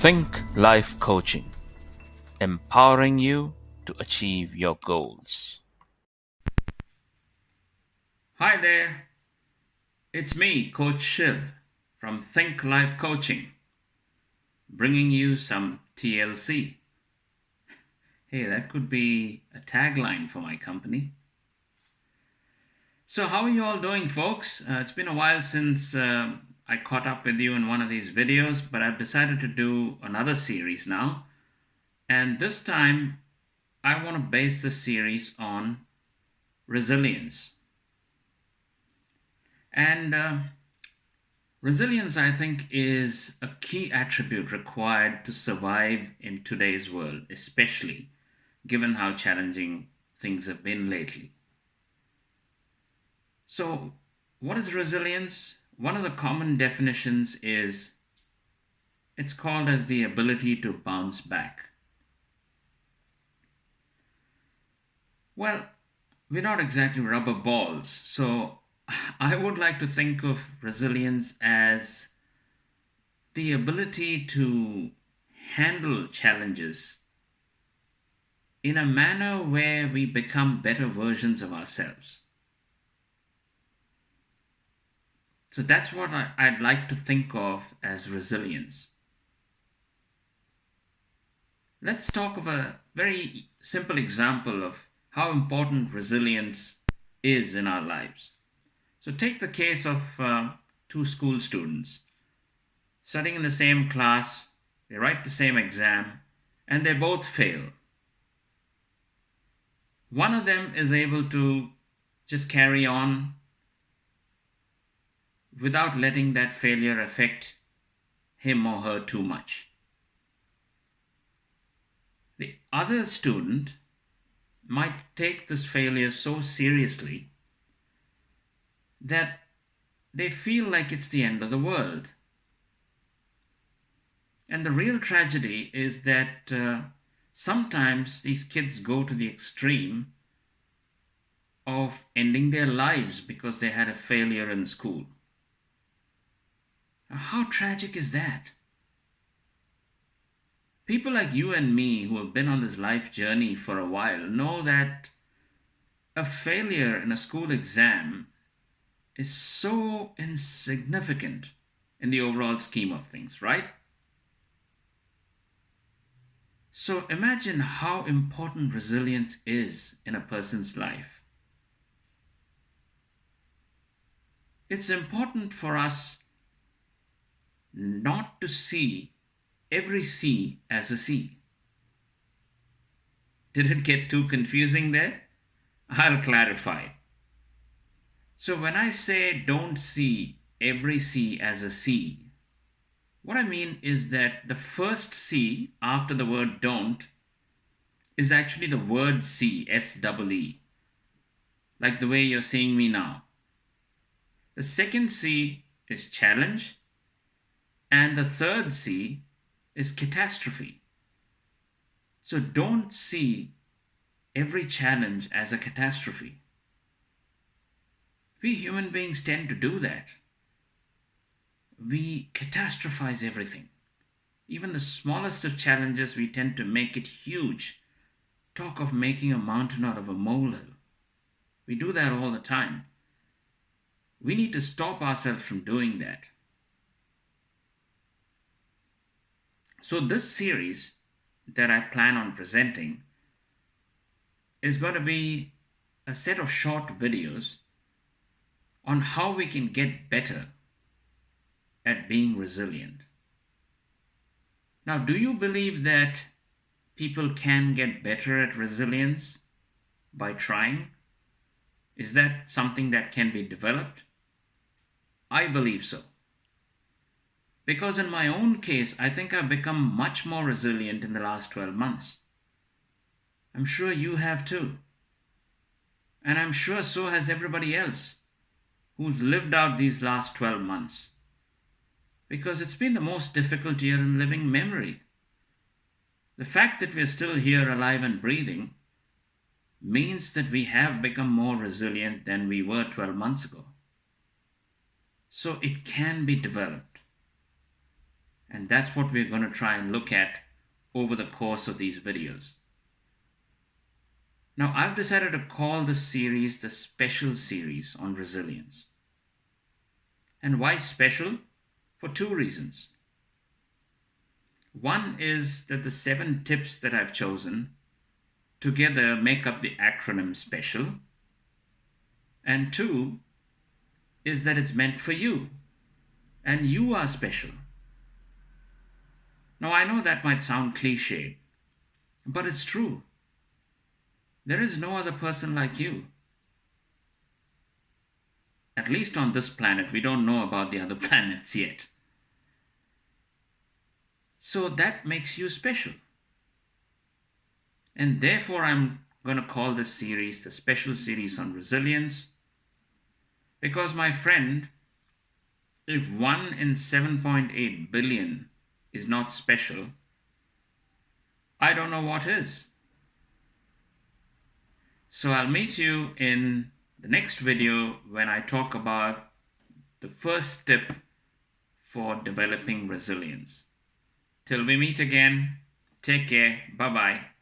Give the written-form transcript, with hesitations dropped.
Think Life Coaching, empowering you to achieve your goals. Hi there, it's me, Coach Shiv from Think Life Coaching, bringing you some TLC. Hey, that could be a tagline for my company. So, how are you all doing, folks? It's been a while since I caught up with you in one of these videos, but I've decided to do another series now. And this time, I want to base this series on resilience. And resilience, I think, is a key attribute required to survive in today's world, especially given how challenging things have been lately. So, what is resilience? One of the common definitions is it's called as the ability to bounce back. Well, we're not exactly rubber balls, so I would like to think of resilience as the ability to handle challenges in a manner where we become better versions of ourselves. So that's what I'd like to think of as resilience. Let's talk of a very simple example of how important resilience is in our lives. So take the case of two school students studying in the same class, they write the same exam, and they both fail. One of them is able to just carry on without letting that failure affect him or her too much. The other student might take this failure so seriously that they feel like it's the end of the world. And the real tragedy is that sometimes these kids go to the extreme of ending their lives because they had a failure in school. Now, how tragic is that? People like you and me who have been on this life journey for a while know that a failure in a school exam is so insignificant in the overall scheme of things, right? So imagine how important resilience is in a person's life. It's important for us not to see every C as a C. Did it get too confusing there? I'll clarify. So when I say don't see every C as a C, what I mean is that the first C after the word don't is actually the word see, S-E-E, like the way you're seeing me now. The second C is challenge, and the third C is catastrophe. So don't see every challenge as a catastrophe. We human beings tend to do that. We catastrophize everything. Even the smallest of challenges, we tend to make it huge. Talk of making a mountain out of a molehill. We do that all the time. We need to stop ourselves from doing that. So this series that I plan on presenting is going to be a set of short videos on how we can get better at being resilient. Now, do you believe that people can get better at resilience by trying? Is that something that can be developed? I believe so. Because in my own case, I think I've become much more resilient in the last 12 months. I'm sure you have too. And I'm sure so has everybody else who's lived out these last 12 months. Because it's been the most difficult year in living memory. The fact that we're still here alive and breathing means that we have become more resilient than we were 12 months ago. So it can be developed. And that's what we're going to try and look at over the course of these videos. Now, I've decided to call this series the Special Series on Resilience. And why special? For two reasons. One is that the 7 tips that I've chosen together make up the acronym SPECIAL. And 2 is that it's meant for you. And you are special. Now, I know that might sound cliched, but it's true. There is no other person like you. At least on this planet. We don't know about the other planets yet. So that makes you special. And therefore, I'm going to call this series the Special Series on Resilience. Because, my friend, if 1 in 7.8 billion is not special, I don't know what is. So I'll meet you in the next video when I talk about the first tip for developing resilience. Till we meet again, take care, bye-bye.